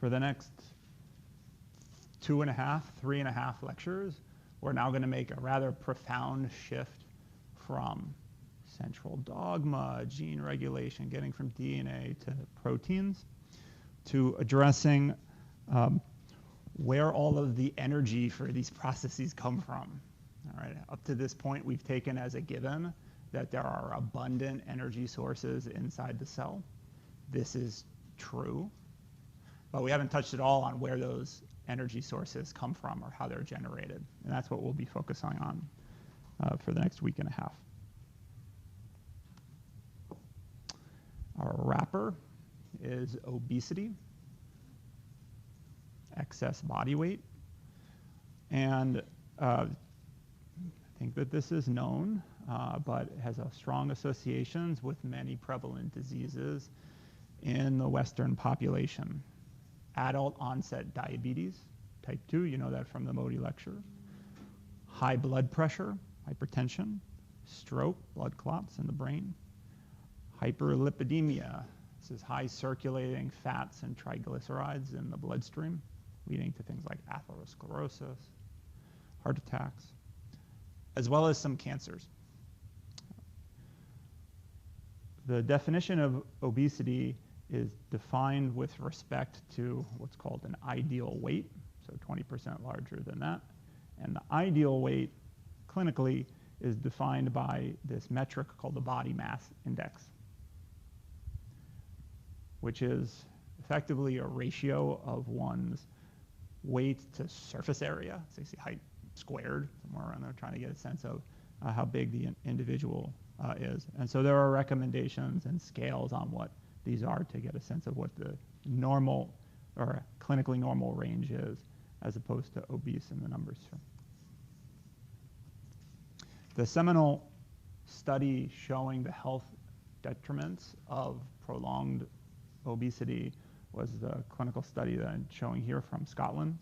For the next 3.5 lectures, we're now going to make a rather profound shift from central dogma, gene regulation, getting from DNA to proteins, to addressing where all of the energy for these processes come from. All right, up to this point, we've taken as a given that there are abundant energy sources inside the cell. This is true, but we haven't touched at all on where those energy sources come from or how they're generated. And that's what we'll be focusing on for the next week and a half. Our wrapper is obesity, excess body weight. And I think that this is known, but it has strong associations with many prevalent diseases in the Western population. Adult onset diabetes, type 2, you know that from the Modi lecture. High blood pressure, hypertension, stroke, blood clots in the brain. Hyperlipidemia, this is high circulating fats and triglycerides in the bloodstream, leading to things like atherosclerosis, heart attacks, as well as some cancers. The definition of obesity is defined with respect to what's called an ideal weight, so 20% larger than that. And the ideal weight clinically is defined by this metric called the body mass index, which is effectively a ratio of one's weight to surface area, so you see height squared, somewhere around there, trying to get a sense of how big the individual is. And so there are recommendations and scales on what these are to get a sense of what the normal or clinically normal range is, as opposed to obese in the numbers here. The seminal study showing the health detriments of prolonged obesity was the clinical study that I'm showing here from Scotland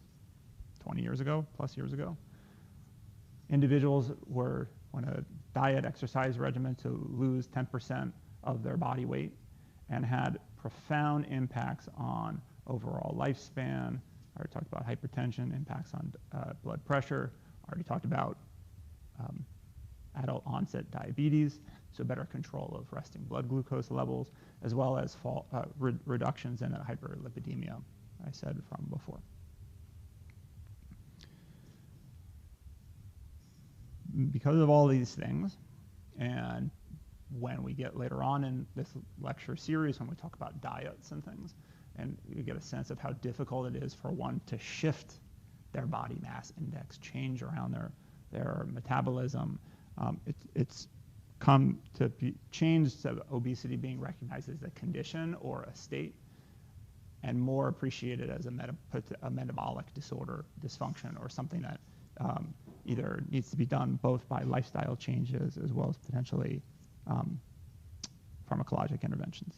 20 years ago, plus years ago. Individuals were on a diet exercise regimen to lose 10% of their body weight and had profound impacts on overall lifespan. I already talked about hypertension, impacts on blood pressure. I already talked about adult onset diabetes, so better control of resting blood glucose levels, as well as reductions in hyperlipidemia, I said from before. Because of all these things, and when we get later on in this lecture series, when we talk about diets and things, and you get a sense of how difficult it is for one to shift their body mass index, change around their metabolism, it's come to be changed to obesity being recognized as a condition or a state, and more appreciated as a metabolic disorder, dysfunction, or something that either needs to be done both by lifestyle changes as well as potentially pharmacologic interventions.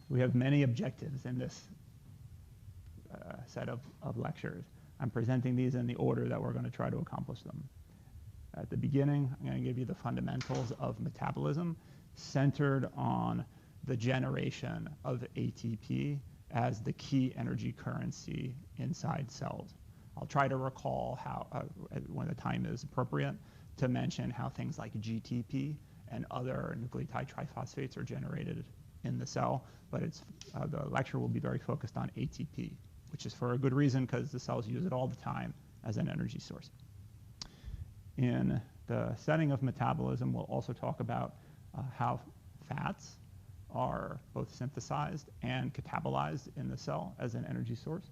We have many objectives in this set of lectures. I'm presenting these in the order that we're going to try to accomplish them. At the beginning, I'm going to give you the fundamentals of metabolism centered on the generation of ATP as the key energy currency inside cells. I'll try to recall how, when the time is appropriate, to mention how things like GTP and other nucleotide triphosphates are generated in the cell, but the lecture will be very focused on ATP, which is for a good reason, because the cells use it all the time as an energy source. In the setting of metabolism, we'll also talk about how fats are both synthesized and catabolized in the cell as an energy source.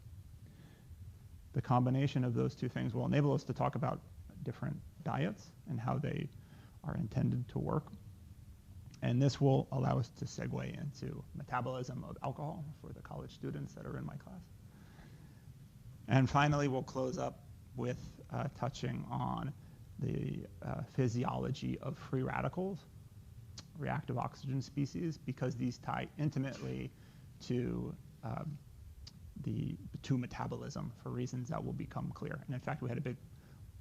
The combination of those two things will enable us to talk about different diets and how they are intended to work. And this will allow us to segue into metabolism of alcohol for the college students that are in my class. And finally, we'll close up with touching on the physiology of free radicals, reactive oxygen species, because these tie intimately to metabolism for reasons that will become clear. And in fact, we had a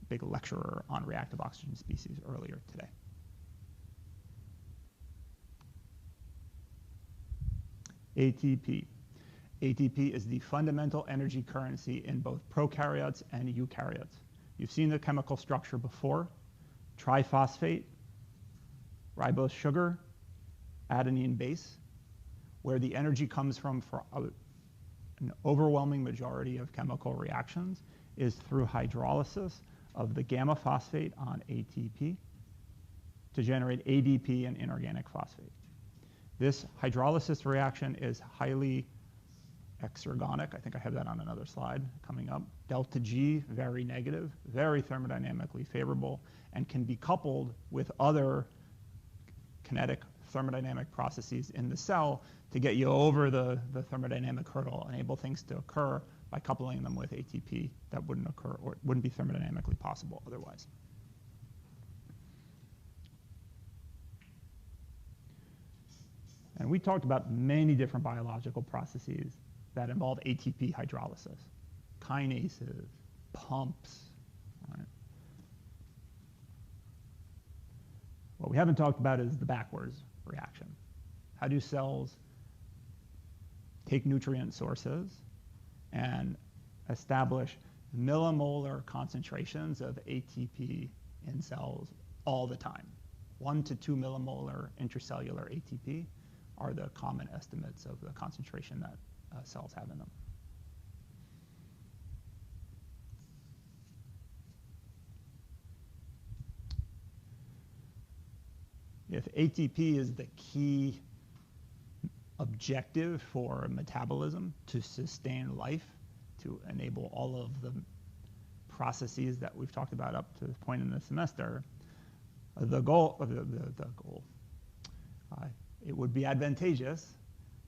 big lecturer on reactive oxygen species earlier today. ATP. ATP is the fundamental energy currency in both prokaryotes and eukaryotes. You've seen the chemical structure before: triphosphate, ribose sugar, adenine base, where the energy comes from for an overwhelming majority of chemical reactions is through hydrolysis of the gamma phosphate on ATP to generate ADP and inorganic phosphate. This hydrolysis reaction is highly exergonic. I think I have that on another slide coming up. Delta G, very negative, very thermodynamically favorable, and can be coupled with other kinetic thermodynamic processes in the cell to get you over the thermodynamic hurdle, enable things to occur by coupling them with ATP that wouldn't occur or wouldn't be thermodynamically possible otherwise. And we talked about many different biological processes that involve ATP hydrolysis: kinases, pumps. Right? What we haven't talked about is the backwards reaction. How do cells take nutrient sources and establish millimolar concentrations of ATP in cells all the time? 1 to 2 millimolar intracellular ATP are the common estimates of the concentration that cells have in them. If ATP is the key objective for metabolism to sustain life, to enable all of the processes that we've talked about up to this point in the semester, it would be advantageous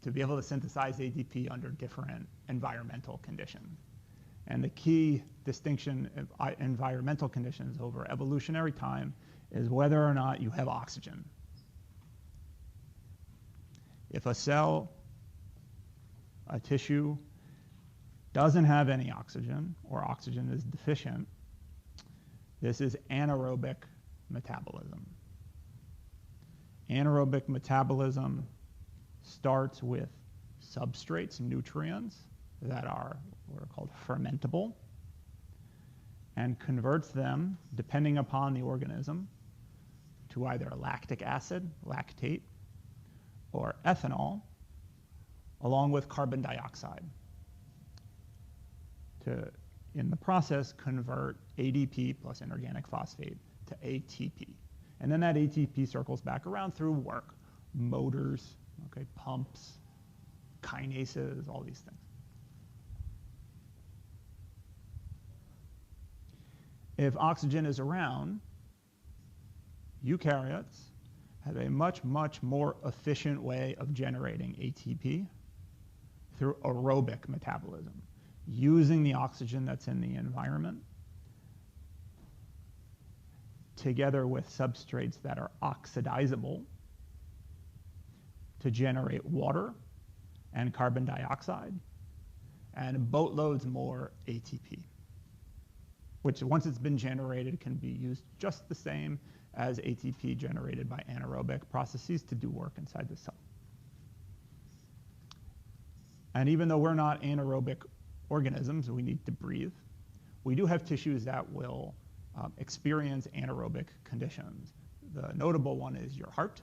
to be able to synthesize ATP under different environmental conditions. And the key distinction of environmental conditions over evolutionary time is whether or not you have oxygen. If a cell, a tissue, doesn't have any oxygen, or oxygen is deficient, this is anaerobic metabolism. Anaerobic metabolism starts with substrates, nutrients, that are what are called fermentable, and converts them, depending upon the organism, to either lactic acid, lactate, or ethanol, along with carbon dioxide, to, in the process, convert ADP plus inorganic phosphate to ATP. And then that ATP circles back around through work, motors, okay, pumps, kinases, all these things. If oxygen is around, eukaryotes have a much, much more efficient way of generating ATP through aerobic metabolism, using the oxygen that's in the environment together with substrates that are oxidizable to generate water and carbon dioxide and boatloads more ATP, which once it's been generated can be used just the same as ATP generated by anaerobic processes to do work inside the cell. And even though we're not anaerobic organisms, we need to breathe, we do have tissues that will experience anaerobic conditions. The notable one is your heart.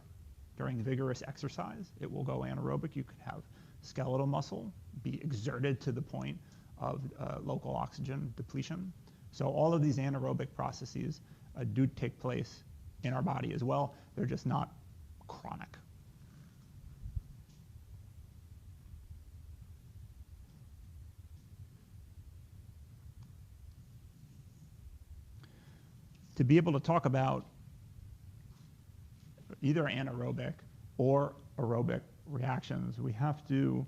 During vigorous exercise, it will go anaerobic. You could have skeletal muscle be exerted to the point of local oxygen depletion. So all of these anaerobic processes do take place in our body as well. They're just not chronic. To be able to talk about either anaerobic or aerobic reactions, we have to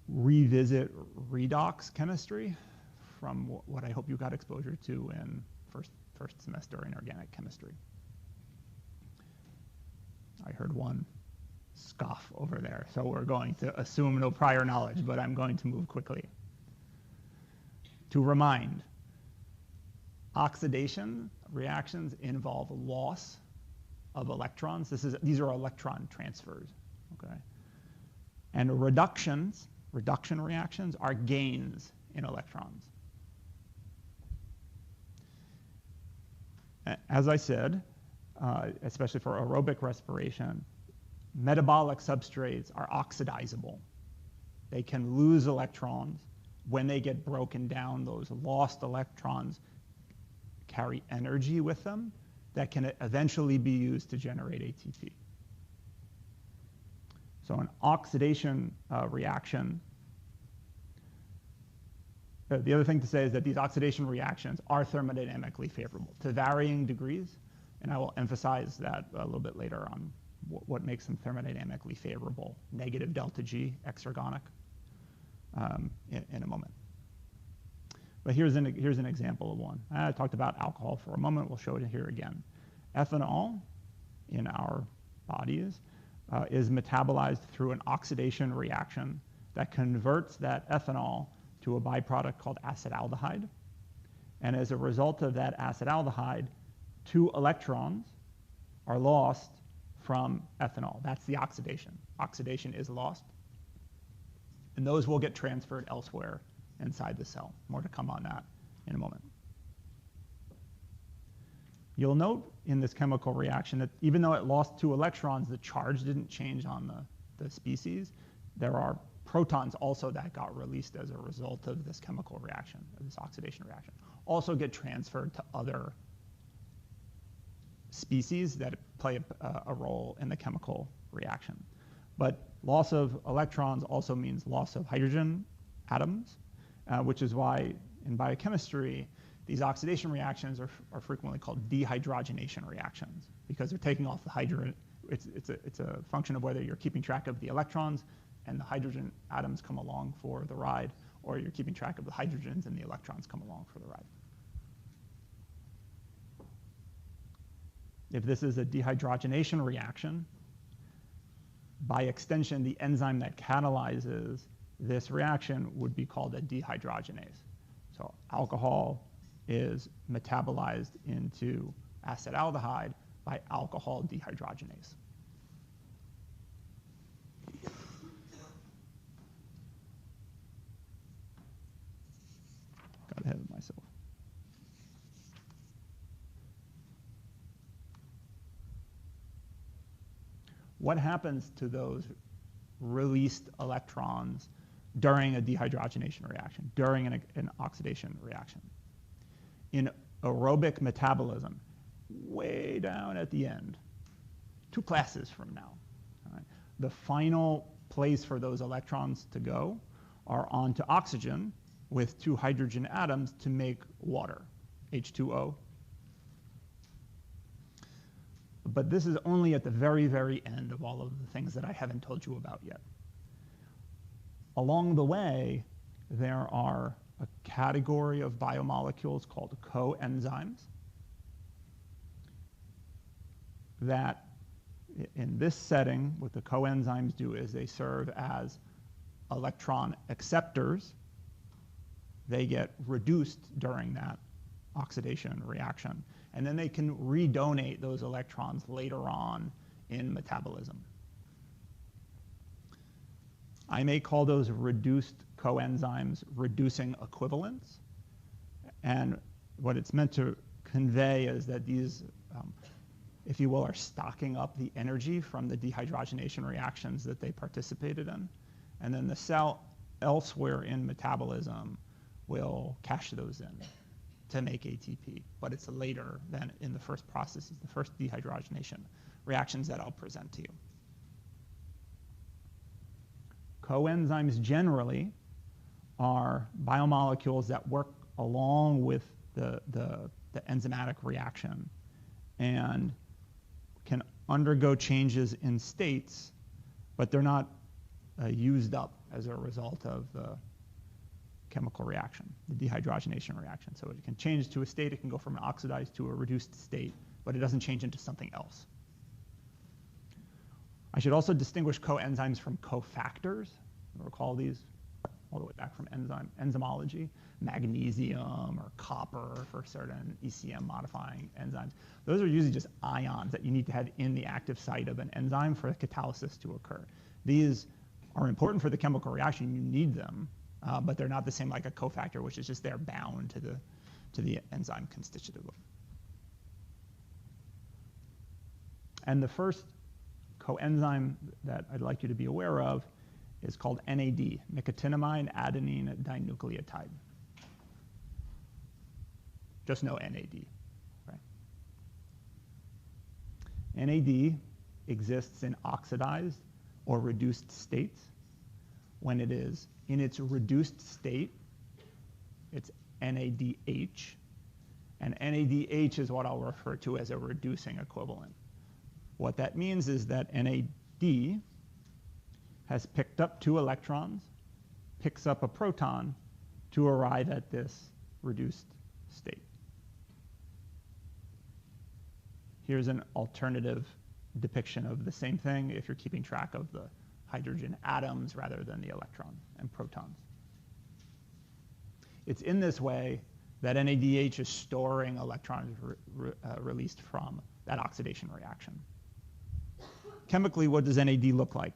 revisit redox chemistry from what I hope you got exposure to in first semester in organic chemistry. I heard one scoff over there, so we're going to assume no prior knowledge, but I'm going to move quickly. To remind, oxidation reactions involve loss of electrons. These are electron transfers. okay? And reduction reactions are gains in electrons. As I said, especially for aerobic respiration, metabolic substrates are oxidizable. They can lose electrons. When they get broken down, those lost electrons carry energy with them that can eventually be used to generate ATP. So an oxidation reaction, the other thing to say is that these oxidation reactions are thermodynamically favorable to varying degrees, and I will emphasize that a little bit later on what makes them thermodynamically favorable, negative delta G, exergonic, in a moment. But here's an example of one. I talked about alcohol for a moment. We'll show it here again. Ethanol in our bodies is metabolized through an oxidation reaction that converts that ethanol to a byproduct called acetaldehyde. And as a result of that acetaldehyde, 2 electrons are lost from ethanol. That's the oxidation. Oxidation is lost. And those will get transferred elsewhere inside the cell. More to come on that in a moment. You'll note in this chemical reaction that even though it lost 2 electrons, the charge didn't change on the species. There are protons also that got released as a result of this chemical reaction, of this oxidation reaction, also get transferred to other species that play a role in the chemical reaction. But loss of electrons also means loss of hydrogen atoms, which is why in biochemistry, these oxidation reactions are frequently called dehydrogenation reactions, because they're taking off the hydrogen. It's a function of whether you're keeping track of the electrons and the hydrogen atoms come along for the ride, or you're keeping track of the hydrogens and the electrons come along for the ride. If this is a dehydrogenation reaction, by extension, the enzyme that catalyzes this reaction would be called a dehydrogenase. So alcohol is metabolized into acetaldehyde by alcohol dehydrogenase. Got ahead of myself. What happens to those released electrons during a dehydrogenation reaction, during an oxidation reaction? In aerobic metabolism, way down at the end, 2 classes from now, all right, the final place for those electrons to go are onto oxygen with 2 hydrogen atoms to make water, H2O. But this is only at the very, very end of all of the things that I haven't told you about yet. Along the way, there are a category of biomolecules called coenzymes that, in this setting, what the coenzymes do is they serve as electron acceptors. They get reduced during that oxidation reaction, and then they can redonate those electrons later on in metabolism. I may call those reduced coenzymes reducing equivalents, and what it's meant to convey is that these, if you will, are stocking up the energy from the dehydrogenation reactions that they participated in, and then the cell elsewhere in metabolism will cash those in to make ATP, but it's later than in the first processes, the first dehydrogenation reactions that I'll present to you. Coenzymes generally are biomolecules that work along with the enzymatic reaction and can undergo changes in states, but they're not used up as a result of the chemical reaction, the dehydrogenation reaction. So it can change to a state, it can go from an oxidized to a reduced state, but it doesn't change into something else. I should also distinguish coenzymes from cofactors. Recall these all the way back from enzymology, magnesium or copper for certain ECM modifying enzymes. Those are usually just ions that you need to have in the active site of an enzyme for catalysis to occur. These are important for the chemical reaction. You need them, but they're not the same like a cofactor, which is just there bound to the enzyme constitutively. And the first coenzyme that I'd like you to be aware of is called NAD, nicotinamide adenine dinucleotide. Just know NAD. Right? NAD exists in oxidized or reduced states. When it is in its reduced state, it's NADH, and NADH is what I'll refer to as a reducing equivalent. What that means is that NAD has picked up 2 electrons, picks up a proton to arrive at this reduced state. Here's an alternative depiction of the same thing if you're keeping track of the hydrogen atoms rather than the electrons and protons. It's in this way that NADH is storing electrons released from that oxidation reaction. Chemically, what does NAD look like?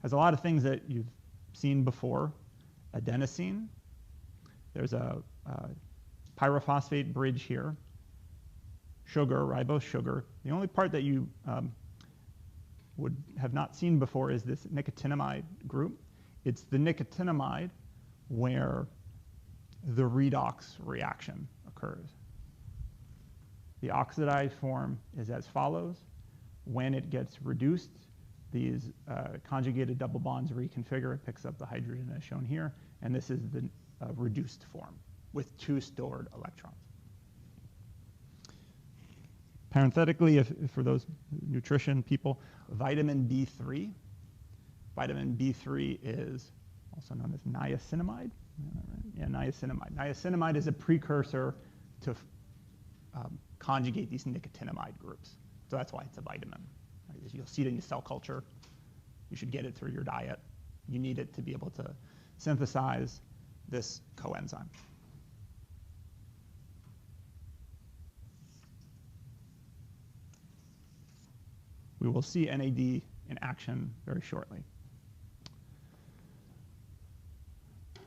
Has a lot of things that you've seen before. Adenosine. There's a pyrophosphate bridge here. Sugar, ribose sugar. The only part that you would have not seen before is this nicotinamide group. It's the nicotinamide where the redox reaction occurs. The oxidized form is as follows. When it gets reduced, these conjugated double bonds reconfigure. It picks up the hydrogen as shown here, and this is the reduced form with 2 stored electrons. Parenthetically, for those nutrition people, vitamin B3. Vitamin B3 is also known as niacinamide. Yeah, niacinamide. Niacinamide is a precursor to conjugate these nicotinamide groups. So that's why it's a vitamin. Right? You'll see it in your cell culture. You should get it through your diet. You need it to be able to synthesize this coenzyme. We will see NAD in action very shortly.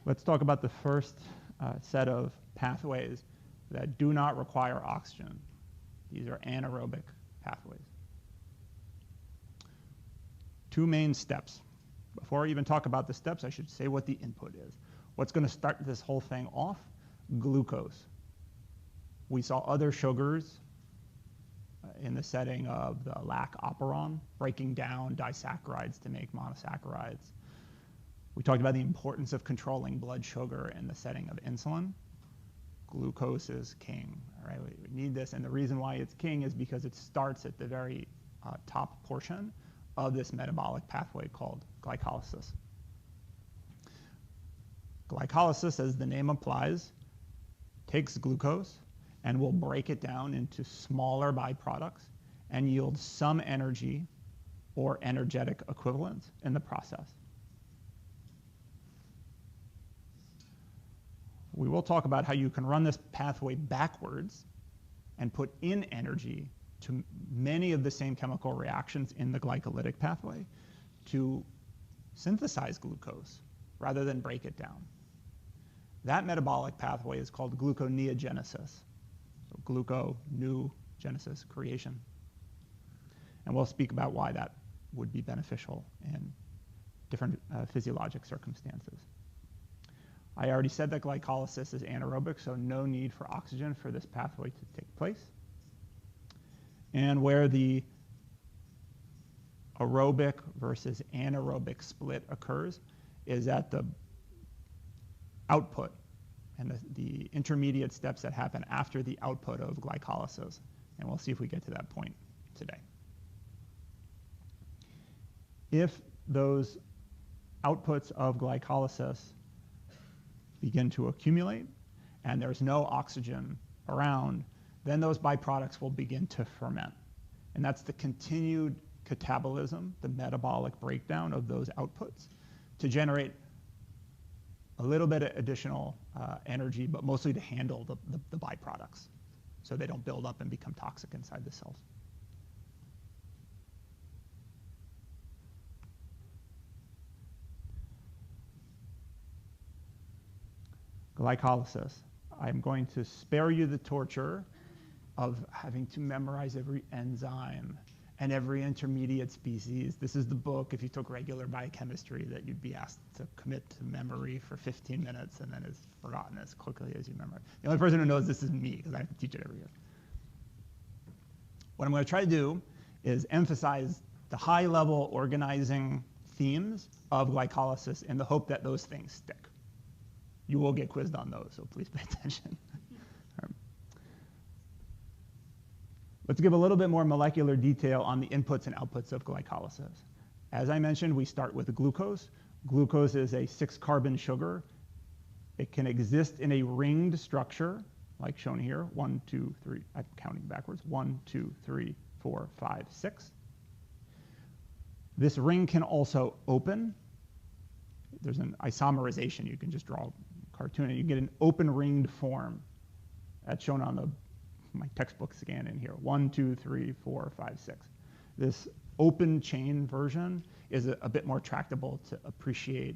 Let's talk about the first set of pathways that do not require oxygen. These are anaerobic pathways. 2 main steps. Before I even talk about the steps, I should say what the input is. What's going to start this whole thing off? Glucose. We saw other sugars in the setting of the lac operon, breaking down disaccharides to make monosaccharides. We talked about the importance of controlling blood sugar in the setting of insulin. Glucose is king. All right, we need this, and the reason why it's king is because it starts at the very top portion of this metabolic pathway called glycolysis. Glycolysis, as the name implies, takes glucose and will break it down into smaller byproducts and yield some energy or energetic equivalents in the process. We will talk about how you can run this pathway backwards and put in energy to many of the same chemical reactions in the glycolytic pathway to synthesize glucose rather than break it down. That metabolic pathway is called gluconeogenesis. So gluconeogenesis, creation. And we'll speak about why that would be beneficial in different physiologic circumstances. I already said that glycolysis is anaerobic, so no need for oxygen for this pathway to take place. And where the aerobic versus anaerobic split occurs is at the output and the intermediate steps that happen after the output of glycolysis. And we'll see if we get to that point today. If those outputs of glycolysis begin to accumulate and there's no oxygen around, then those byproducts will begin to ferment. And that's the continued catabolism, the metabolic breakdown of those outputs to generate a little bit of additional energy, but mostly to handle the byproducts so they don't build up and become toxic inside the cells. Glycolysis. I'm going to spare you the torture of having to memorize every enzyme and every intermediate species. This is the book, if you took regular biochemistry, that you'd be asked to commit to memory for 15 minutes and then it's forgotten as quickly as you memorize. The only person who knows this is me, because I have to teach it every year. What I'm going to try to do is emphasize the high-level organizing themes of glycolysis in the hope that those things stick. You will get quizzed on those, so please pay attention. Let's give a little bit more molecular detail on the inputs and outputs of glycolysis. As I mentioned, we start with glucose. Glucose is a 6-carbon sugar. It can exist in a ringed structure, like shown here. 1, 2, 3, I'm counting backwards. 1, 2, 3, 4, 5, 6. This ring can also open. There's an isomerization. You can just draw a cartoon and you get an open ringed form. That's shown on my textbook scan in here. 1, 2, 3, 4, 5, 6. This open chain version is a bit more tractable to appreciate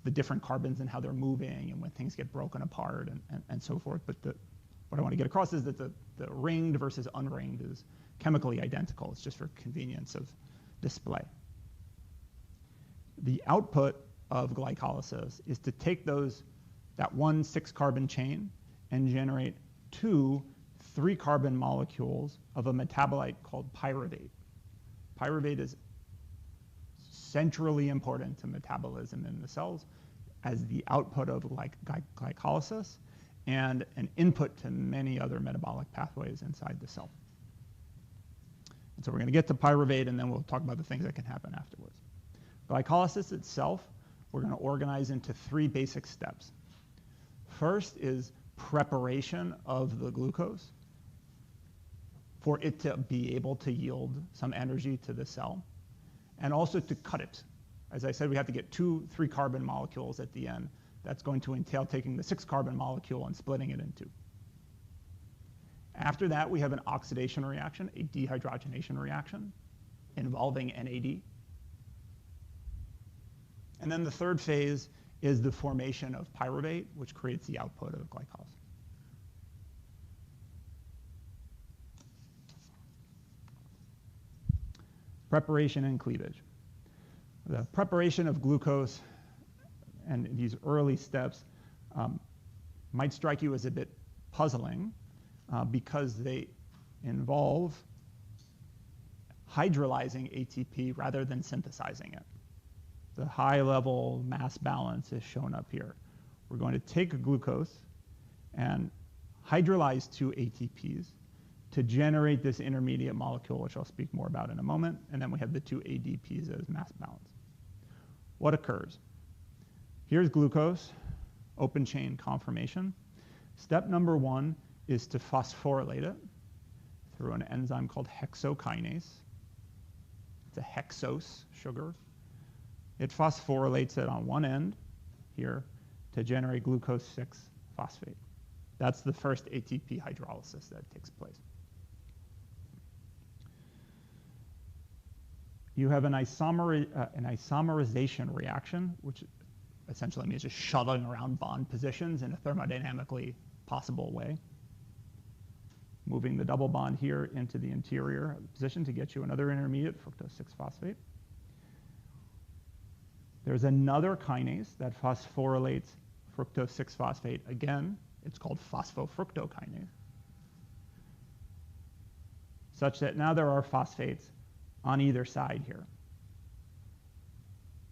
the different carbons and how they're moving and when things get broken apart and so forth. But what I want to get across is that the ringed versus unringed is chemically identical. It's just for convenience of display. The output of glycolysis is to take that one 6-carbon chain and generate 2 3-carbon molecules of a metabolite called pyruvate. Pyruvate is centrally important to metabolism in the cells as the output of glycolysis and an input to many other metabolic pathways inside the cell. And so we're going to get to pyruvate, and then we'll talk about the things that can happen afterwards. Glycolysis itself, we're going to organize into 3 basic steps. First is preparation of the glucose for it to be able to yield some energy to the cell, and also to cut it. As I said, we have to get 2 3-carbon molecules at the end. That's going to entail taking the 6-carbon molecule and splitting it in 2. After that, we have an oxidation reaction, a dehydrogenation reaction involving NAD. And then the third phase is the formation of pyruvate, which creates the output of glycolysis. Preparation and cleavage. The preparation of glucose and these early steps might strike you as a bit puzzling because they involve hydrolyzing ATP rather than synthesizing it. The high-level mass balance is shown up here. We're going to take glucose and hydrolyze 2 ATPs to generate this intermediate molecule, which I'll speak more about in a moment, and then we have the 2 ADPs as mass balance. What occurs? Here's glucose, open chain conformation. Step number 1 is to phosphorylate it through an enzyme called hexokinase. It's a hexose sugar. It phosphorylates it on one end here to generate glucose 6-phosphate. That's the first ATP hydrolysis that takes place. You have an isomerization reaction, which essentially means just shuttling around bond positions in a thermodynamically possible way. Moving the double bond here into the interior position to get you another intermediate, fructose 6-phosphate. There's another kinase that phosphorylates fructose 6-phosphate. Again, it's called phosphofructokinase, such that now there are phosphates on either side here.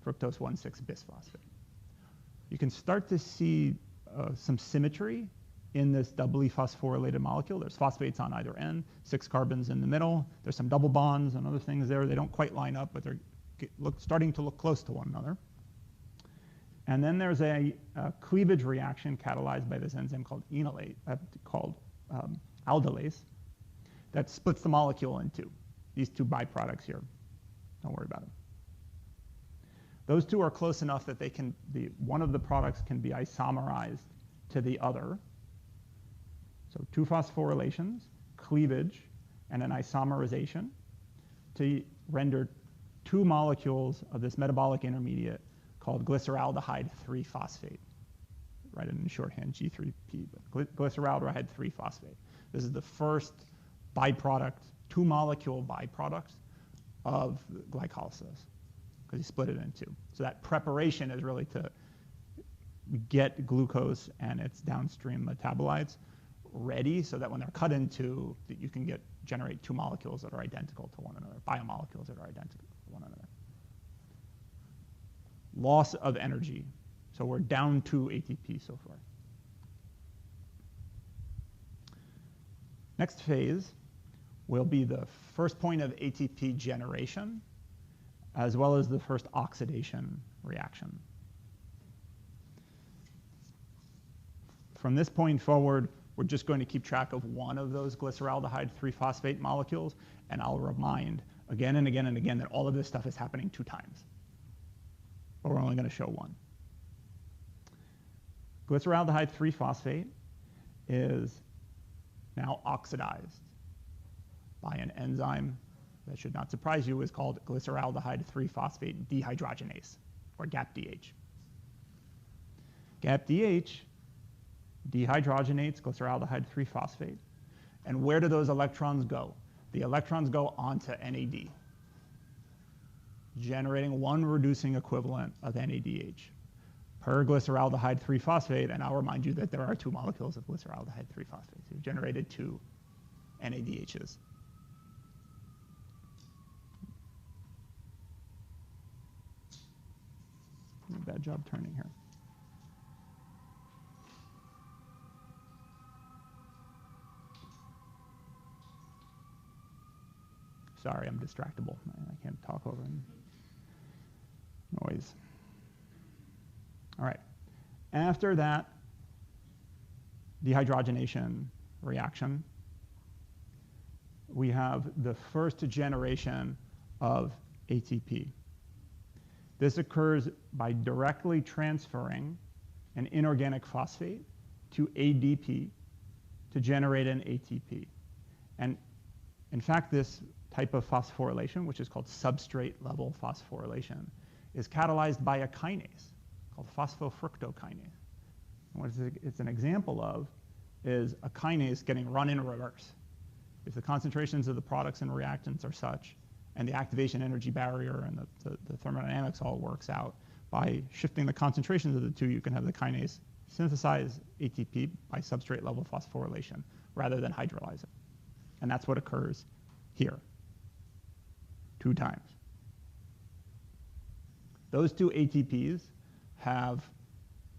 Fructose 1,6-bisphosphate. You can start to see some symmetry in this doubly phosphorylated molecule. There's phosphates on either end, 6 carbons in the middle. There's some double bonds and other things there. They don't quite line up, but they're starting to look close to one another. And then there's a cleavage reaction catalyzed by this enzyme called aldolase that splits the molecule in 2. These 2 byproducts here. Don't worry about them. Those two are close enough that they can one of the products can be isomerized to the other. So 2 phosphorylations, cleavage, and an isomerization to render 2 molecules of this metabolic intermediate called glyceraldehyde 3-phosphate. Write it in shorthand, G3P, but glyceraldehyde 3-phosphate. This is the first byproduct, 2-molecule byproduct of glycolysis, because you split it in 2. So that preparation is really to get glucose and its downstream metabolites ready so that when they're cut into, that you can generate 2 molecules that are identical to one another, biomolecules that are identical to one another. Loss of energy. So we're down 2 ATP so far. Next phase will be the first point of ATP generation, as well as the first oxidation reaction. From this point forward, we're just going to keep track of one of those glyceraldehyde 3-phosphate molecules, and I'll remind again and again and again that all of this stuff is happening 2 times. But we're only going to show one. Glyceraldehyde 3-phosphate is now oxidized by an enzyme that should not surprise you, is called glyceraldehyde 3-phosphate dehydrogenase, or GAPDH. GAPDH dehydrogenates glyceraldehyde 3-phosphate. And where do those electrons go? The electrons go onto NAD, generating 1 reducing equivalent of NADH per glyceraldehyde 3-phosphate. And I'll remind you that there are 2 molecules of glyceraldehyde 3-phosphate. So you've generated 2 NADHs. Bad job turning here. Sorry, I'm distractible. I can't talk over noise. All right. After that dehydrogenation reaction, we have the first generation of ATP. This occurs by directly transferring an inorganic phosphate to ADP to generate an ATP. And in fact, this type of phosphorylation, which is called substrate-level phosphorylation, is catalyzed by a kinase called phosphofructokinase. And what it's an example of is a kinase getting run in reverse. If the concentrations of the products and reactants are such, and the activation energy barrier and the thermodynamics all works out, by shifting the concentrations of the two, you can have the kinase synthesize ATP by substrate-level phosphorylation rather than hydrolyze it. And that's what occurs here, 2 times. Those 2 ATPs have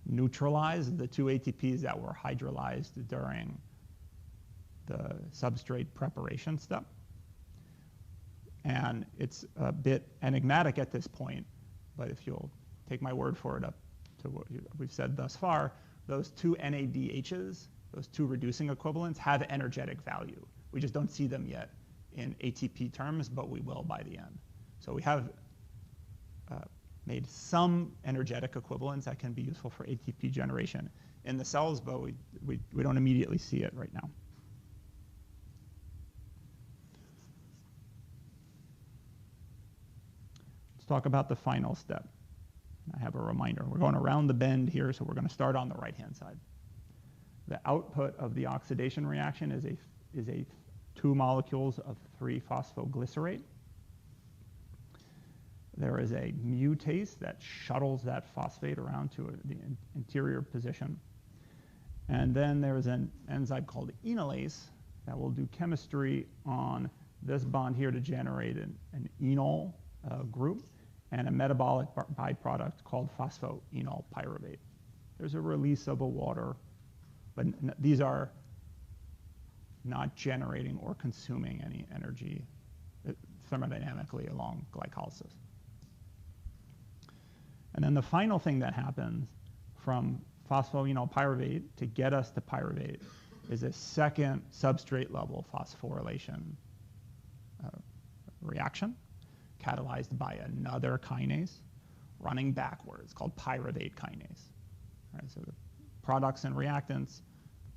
neutralized the 2 ATPs that were hydrolyzed during the substrate preparation step. And it's a bit enigmatic at this point, but if you'll take my word for it up to what we've said thus far, those 2 NADHs, those 2 reducing equivalents, have energetic value. We just don't see them yet in ATP terms, but we will by the end. So we have made some energetic equivalents that can be useful for ATP generation in the cells, but we don't immediately see it right now. Let's talk about the final step. I have a reminder. We're going around the bend here, so we're going to start on the right-hand side. The output of the oxidation reaction is a 2 molecules of 3-phosphoglycerate. There is a mutase that shuttles that phosphate around to the interior position. And then there's an enzyme called enolase that will do chemistry on this bond here to generate an enol group and a metabolic byproduct called phosphoenol pyruvate. There's a release of a water, but these are not generating or consuming any energy thermodynamically along glycolysis. And then the final thing that happens from phosphoenol pyruvate to get us to pyruvate is a second substrate-level phosphorylation reaction catalyzed by another kinase, running backwards called pyruvate kinase. All right, so the products and reactants,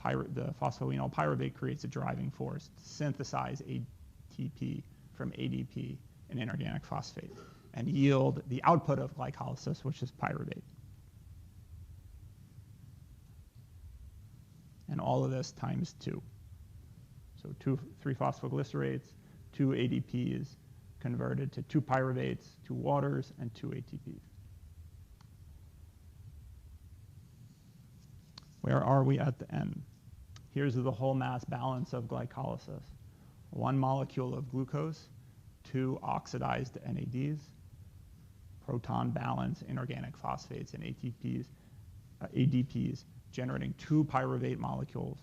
the phosphoenol pyruvate creates a driving force to synthesize ATP from ADP, an inorganic phosphate, and yield the output of glycolysis, which is pyruvate. And all of this times 2. So 3 phosphoglycerates, 2 ADPs converted to 2 pyruvates, 2 waters, and 2 ATPs. Where are we at the end? Here's the whole mass balance of glycolysis. 1 molecule of glucose, 2 oxidized NADs, proton balance, inorganic phosphates, and ADPs, generating 2 pyruvate molecules,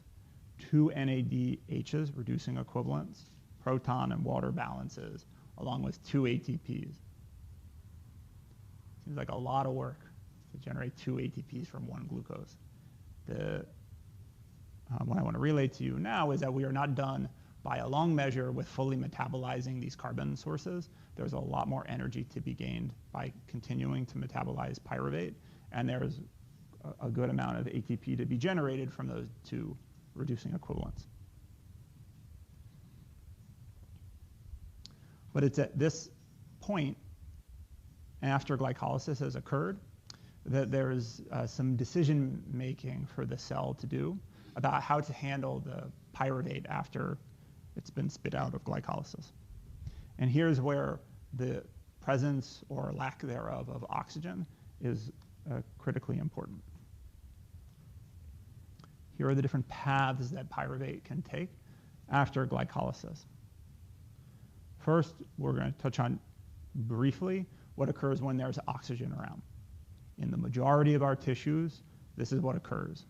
2 NADHs, reducing equivalents, proton and water balances, along with 2 ATPs. Seems like a lot of work to generate 2 ATPs from 1 glucose. What I want to relate to you now is that we are not done by a long measure with fully metabolizing these carbon sources. There's a lot more energy to be gained by continuing to metabolize pyruvate, and there's a good amount of ATP to be generated from those 2 reducing equivalents. But it's at this point, after glycolysis has occurred, that there's some decision making for the cell to do about how to handle the pyruvate after it's been spit out of glycolysis. And here's where the presence or lack thereof of oxygen is critically important. Here are the different paths that pyruvate can take after glycolysis. First, we're going to touch on briefly what occurs when there's oxygen around. In the majority of our tissues, this is what occurs.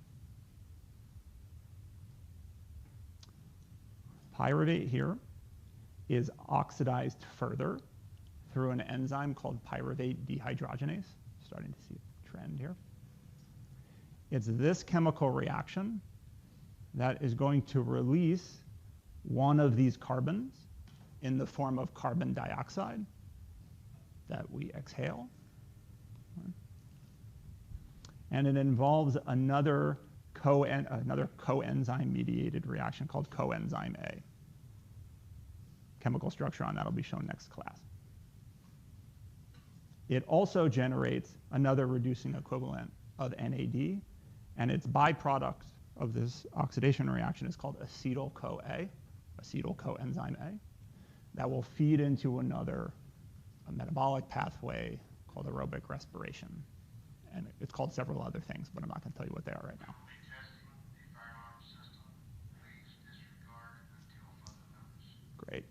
Pyruvate here is oxidized further through an enzyme called pyruvate dehydrogenase. Starting to see a trend here. It's this chemical reaction that is going to release one of these carbons in the form of carbon dioxide that we exhale. And it involves another coenzyme mediated reaction called coenzyme A. Chemical structure on that will be shown next class. It also generates another reducing equivalent of NAD, and its byproduct of this oxidation reaction is called acetyl coenzyme A, that will feed into a metabolic pathway called aerobic respiration. And it's called several other things, but I'm not going to tell you what they are right now. Great.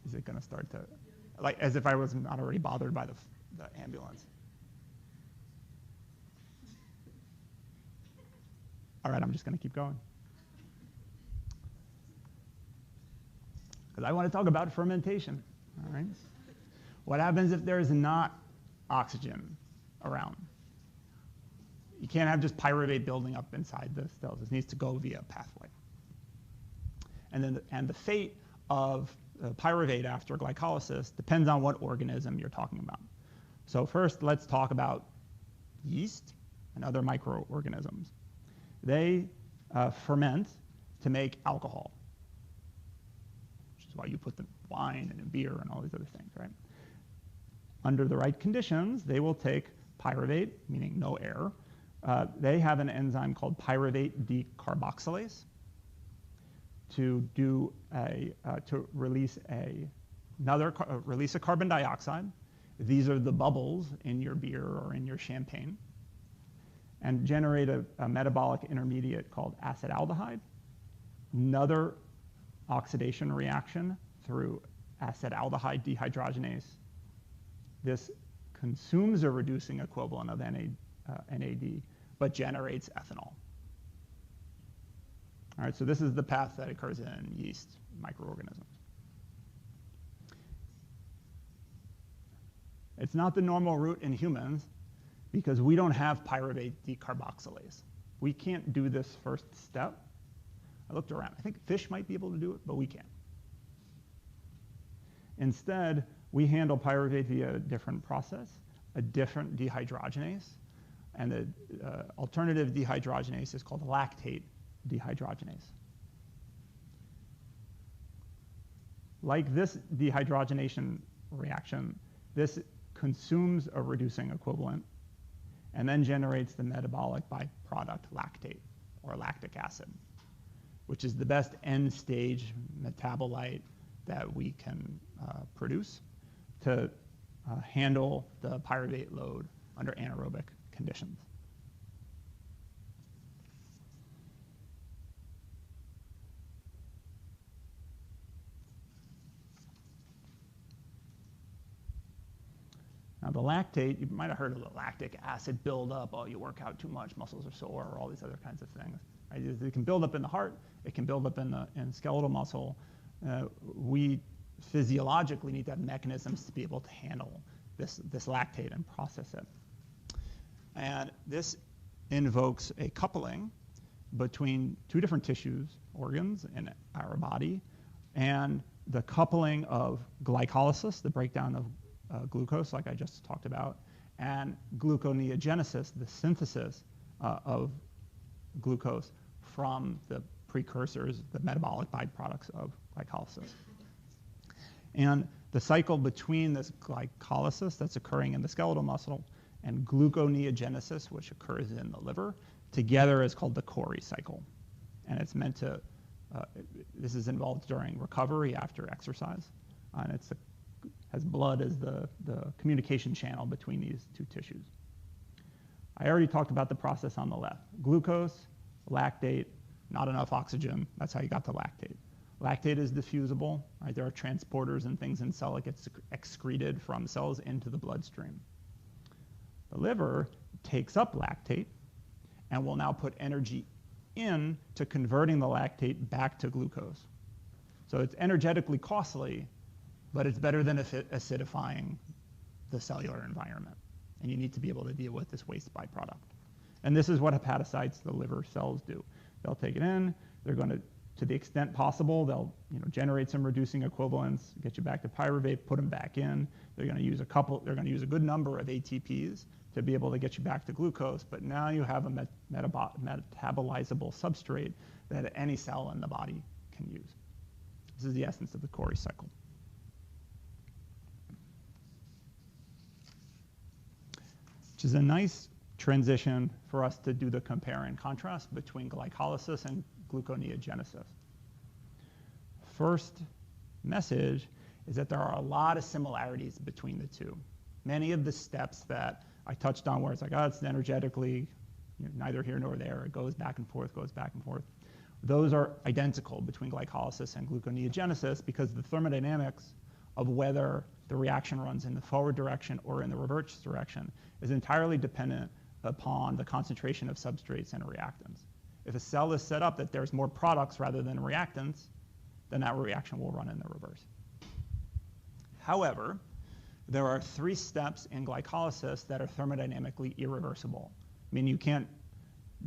Is it going to start to, like, as if I was not already bothered by the ambulance? All right, I'm just going to keep going. Because I want to talk about fermentation. All right. What happens if there's not oxygen around? You can't have just pyruvate building up inside the cells. This needs to go via a pathway. And the fate of pyruvate after glycolysis depends on what organism you're talking about. So first, let's talk about yeast and other microorganisms. They ferment to make alcohol, which is why you put the wine and in beer and all these other things, right? Under the right conditions, they will take pyruvate, meaning no air. They have an enzyme called pyruvate decarboxylase to release a carbon dioxide. These are the bubbles in your beer or in your champagne, and generate a metabolic intermediate called acetaldehyde. Another oxidation reaction through acetaldehyde dehydrogenase. This consumes a reducing equivalent of NAD, but generates ethanol. All right, so this is the path that occurs in yeast microorganisms. It's not the normal route in humans because we don't have pyruvate decarboxylase. We can't do this first step I looked around. I think fish might be able to do it, but we can't. Instead, we handle pyruvate via a different process, a different dehydrogenase. And the alternative dehydrogenase is called lactate dehydrogenase. Like this dehydrogenation reaction, this consumes a reducing equivalent and then generates the metabolic byproduct lactate, or lactic acid, which is the best end-stage metabolite that we can produce to handle the pyruvate load under anaerobic conditions. Now the lactate, you might have heard of the lactic acid buildup. Oh, you work out too much, muscles are sore, or all these other kinds of things. Right? It can build up in the heart. It can build up in skeletal muscle. We physiologically need to have mechanisms to be able to handle this lactate and process it. And this invokes a coupling between two different tissues, organs in our body, and the coupling of glycolysis, the breakdown of glucose, like I just talked about, and gluconeogenesis, the synthesis of glucose from the precursors, the metabolic byproducts of glycolysis. And the cycle between this glycolysis that's occurring in the skeletal muscle and gluconeogenesis, which occurs in the liver, together is called the Cori cycle. And it's meant to, this is involved during recovery after exercise. And it's has blood as the communication channel between these two tissues. I already talked about the process on the left. Glucose, lactate, not enough oxygen. That's how you got to lactate. Lactate is diffusible. Right? There are transporters and things in cell. It gets excreted from cells into the bloodstream. The liver takes up lactate and will now put energy in to converting the lactate back to glucose. So it's energetically costly, but it's better than acidifying the cellular environment. And you need to be able to deal with this waste byproduct. And this is what hepatocytes, the liver cells, do. They'll take it in. They're going to the extent possible, they'll generate some reducing equivalents, get you back to pyruvate, put them back in. They're going to use a good number of ATPs to be able to get you back to glucose. But now you have a metabolizable substrate that any cell in the body can use. This is the essence of the Cori cycle. Which is a nice transition for us to do the compare and contrast between glycolysis and gluconeogenesis. First message is that there are a lot of similarities between the two. Many of the steps that I touched on where it's like, oh, it's energetically neither here nor there, it goes back and forth, those are identical between glycolysis and gluconeogenesis because the thermodynamics of whether the reaction runs in the forward direction or in the reverse direction is entirely dependent upon the concentration of substrates and reactants. If a cell is set up that there's more products rather than reactants, then that reaction will run in the reverse. However, there are 3 steps in glycolysis that are thermodynamically irreversible. I mean, you can't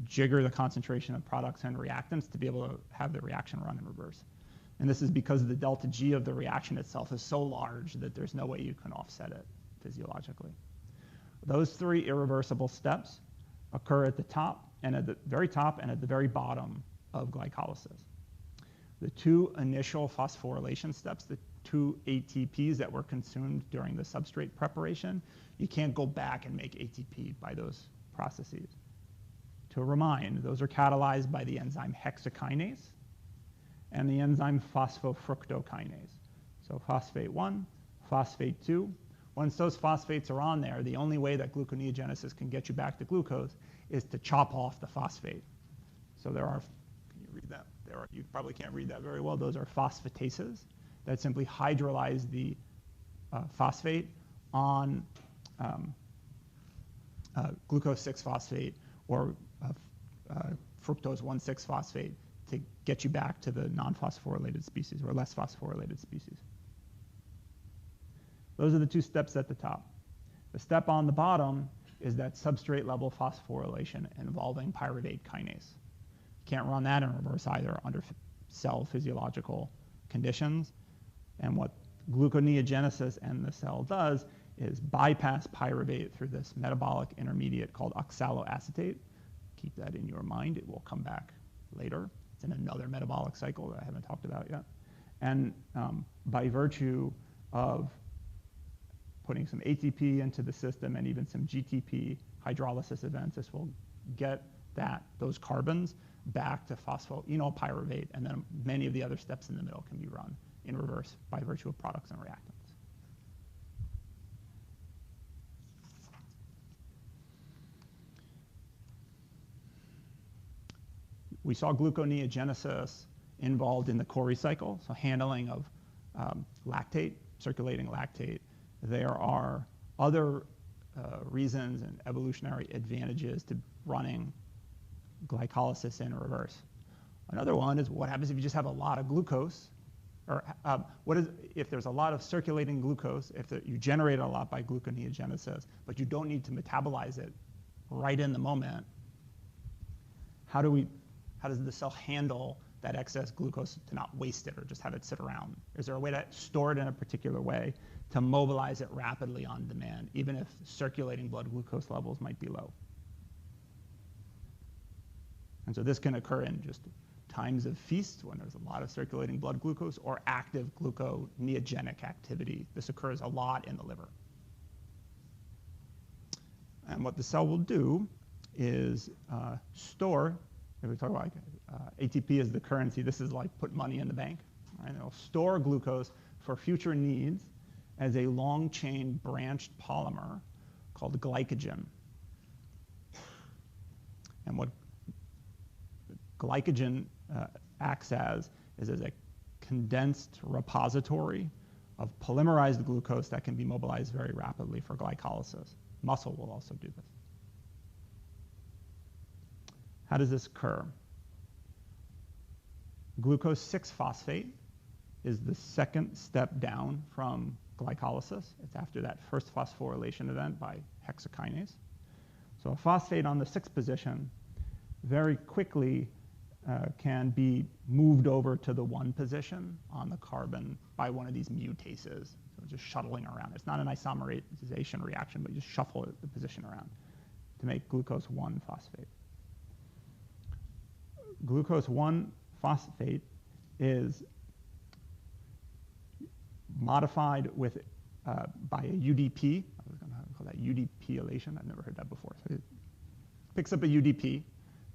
jigger the concentration of products and reactants to be able to have the reaction run in reverse. And this is because the delta G of the reaction itself is so large that there's no way you can offset it physiologically. Those 3 irreversible steps occur at the top and at the very top and at the very bottom of glycolysis. The 2 initial phosphorylation steps, the 2 ATPs that were consumed during the substrate preparation, you can't go back and make ATP by those processes. To remind, those are catalyzed by the enzyme hexokinase and the enzyme phosphofructokinase. So phosphate 1, phosphate 2. Once those phosphates are on there, the only way that gluconeogenesis can get you back to glucose is to chop off the phosphate. So there are, can you read that? You probably can't read that very well. Those are phosphatases that simply hydrolyze the phosphate on glucose 6-phosphate or fructose 1,6-phosphate to get you back to the non-phosphorylated species or less phosphorylated species. Those are the 2 steps at the top. The step on the bottom is that substrate level phosphorylation involving pyruvate kinase. Can't run that in reverse either under cell physiological conditions. And what gluconeogenesis in the cell does is bypass pyruvate through this metabolic intermediate called oxaloacetate. Keep that in your mind. It will come back later. It's in another metabolic cycle that I haven't talked about yet. And by virtue of putting some ATP into the system and even some GTP hydrolysis events, this will get those carbons back to phosphoenol pyruvate, and then many of the other steps in the middle can be run in reverse by virtue of products and reactants. We saw gluconeogenesis involved in the Cori cycle, so handling of lactate, circulating lactate. There are other reasons and evolutionary advantages to running glycolysis in reverse. Another one is what happens if you just have a lot of glucose, or if there's a lot of circulating glucose, you generate a lot by gluconeogenesis, but you don't need to metabolize it right in the moment. How does the cell handle that excess glucose to not waste it or just have it sit around? Is there a way to store it in a particular way to mobilize it rapidly on demand, even if circulating blood glucose levels might be low? And so this can occur in just times of feast when there's a lot of circulating blood glucose or active gluconeogenic activity. This occurs a lot in the liver. And what the cell will do is store, if we talk about ATP as the currency, this is like put money in the bank. Right? It'll store glucose for future needs as a long-chain branched polymer called glycogen. And what glycogen acts as is a condensed repository of polymerized glucose that can be mobilized very rapidly for glycolysis. Muscle will also do this. How does this occur? Glucose 6-phosphate is the second step down from glycolysis. It's after that first phosphorylation event by hexokinase. So a phosphate on the 6th position very quickly can be moved over to the 1 position on the carbon by one of these mutases. So just shuttling around. It's not an isomerization reaction, but you just shuffle the position around to make glucose 1-phosphate. Glucose 1-phosphate is modified with by a UDP. I was going to call that UDP-ylation. I've never heard that before. So it picks up a UDP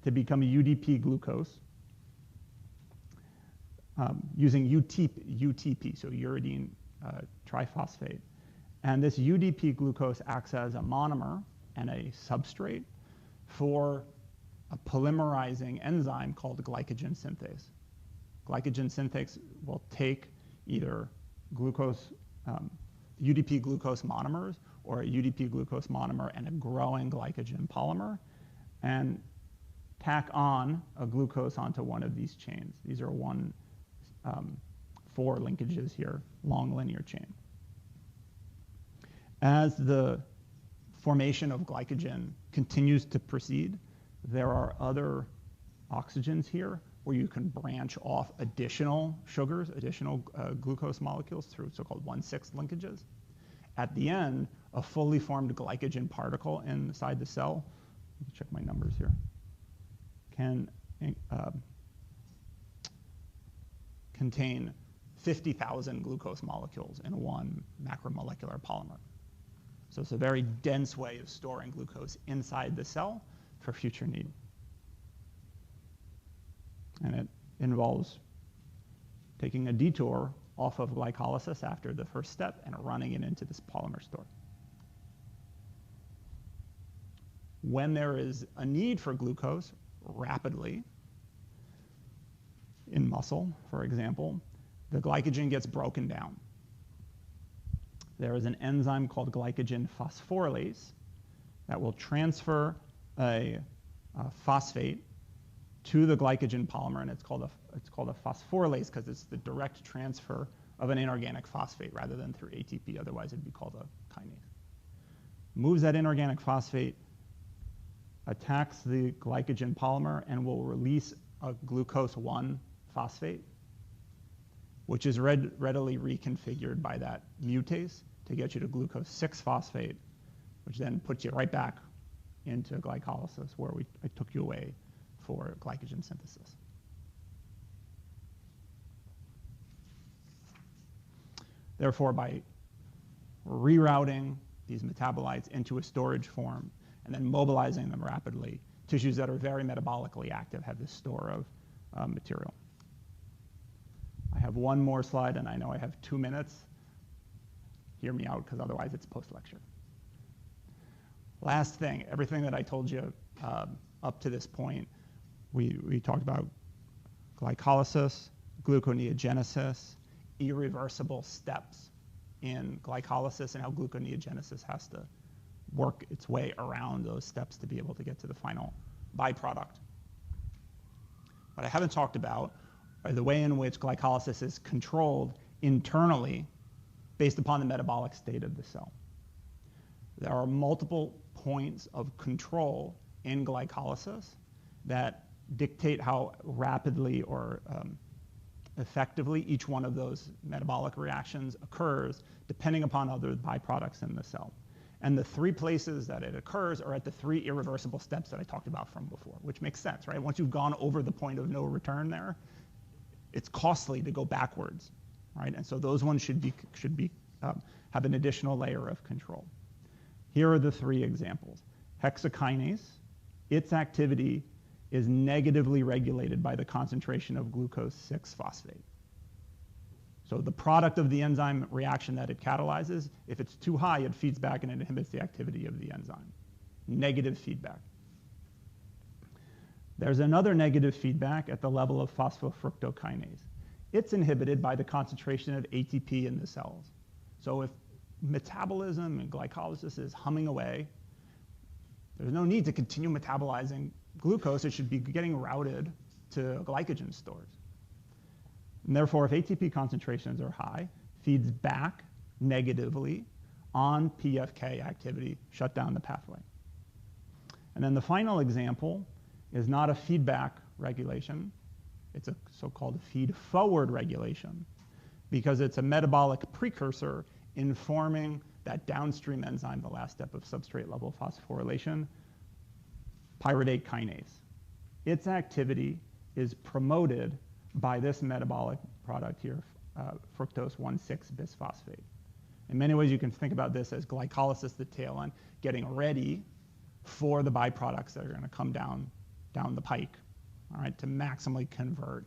to become a UDP glucose using UTP, so uridine triphosphate. And this UDP glucose acts as a monomer and a substrate for a polymerizing enzyme called glycogen synthase. Glycogen synthase will take either glucose, UDP glucose monomers or a UDP glucose monomer and a growing glycogen polymer and tack on a glucose onto one of these chains. These are 4 linkages here, long linear chain. As the formation of glycogen continues to proceed, there are other oxygens here where you can branch off additional sugars, additional glucose molecules through so-called 1,6 linkages. At the end, a fully formed glycogen particle inside the cell, let me check my numbers here, can contain 50,000 glucose molecules in one macromolecular polymer. So it's a very dense way of storing glucose inside the cell for future need. And it involves taking a detour off of glycolysis after the first step and running it into this polymer store. When there is a need for glucose rapidly, in muscle, for example, the glycogen gets broken down. There is an enzyme called Glycogenphosphorylase that will transfer a phosphate to the glycogen polymer, and it's called a phosphorylase because it's the direct transfer of an inorganic phosphate rather than through ATP. Otherwise, it'd be called a kinase. Moves that inorganic phosphate attacks the glycogen polymer and will release a glucose 1 phosphate, which is readily reconfigured by that mutase to get you to glucose 6 phosphate, which then puts you right back into glycolysis where I took you away for glycogen synthesis. Therefore, by rerouting these metabolites into a storage form and then mobilizing them rapidly, tissues that are very metabolically active have this store of material. I have one more slide, and I know I have 2 minutes. Hear me out, because otherwise it's post-lecture. Last thing, everything that I told you up to this point, we talked about glycolysis, gluconeogenesis, irreversible steps in glycolysis, and how gluconeogenesis has to work its way around those steps to be able to get to the final byproduct. What I haven't talked about are the way in which glycolysis is controlled internally based upon the metabolic state of the cell. There are multiple points of control in glycolysis that dictate how rapidly or effectively each one of those metabolic reactions occurs, depending upon other byproducts in the cell. And the 3 places that it occurs are at the 3 irreversible steps that I talked about from before, which makes sense, right? Once you've gone over the point of no return there, it's costly to go backwards, right? And so those ones should have an additional layer of control. Here are the 3 examples. Hexokinase, its activity is negatively regulated by the concentration of glucose 6 phosphate. So the product of the enzyme reaction that it catalyzes, if it's too high, it feeds back and it inhibits the activity of the enzyme. Negative feedback. There's another negative feedback at the level of phosphofructokinase. It's inhibited by the concentration of ATP in the cells. So if metabolism and glycolysis is humming away, there's no need to continue metabolizing glucose. It should be getting routed to glycogen stores. And therefore, if ATP concentrations are high, feeds back negatively on PFK activity, shut down the pathway. And then the final example is not a feedback regulation. It's a so-called feed-forward regulation, because it's a metabolic precursor informing that downstream enzyme, the last step of substrate-level phosphorylation, pyruvate kinase. Its activity is promoted by this metabolic product here, fructose 1,6 bisphosphate. In many ways, you can think about this as glycolysis, the tail end, getting ready for the byproducts that are going to come down the pike, all right, to maximally convert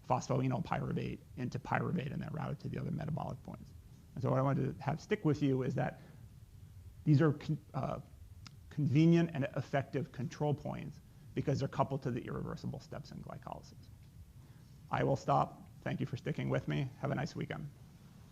phosphoenolpyruvate into pyruvate and then route it to the other metabolic points. And so what I wanted to have stick with you is that these are convenient and effective control points because they're coupled to the irreversible steps in glycolysis. I will stop. Thank you for sticking with me. Have a nice weekend.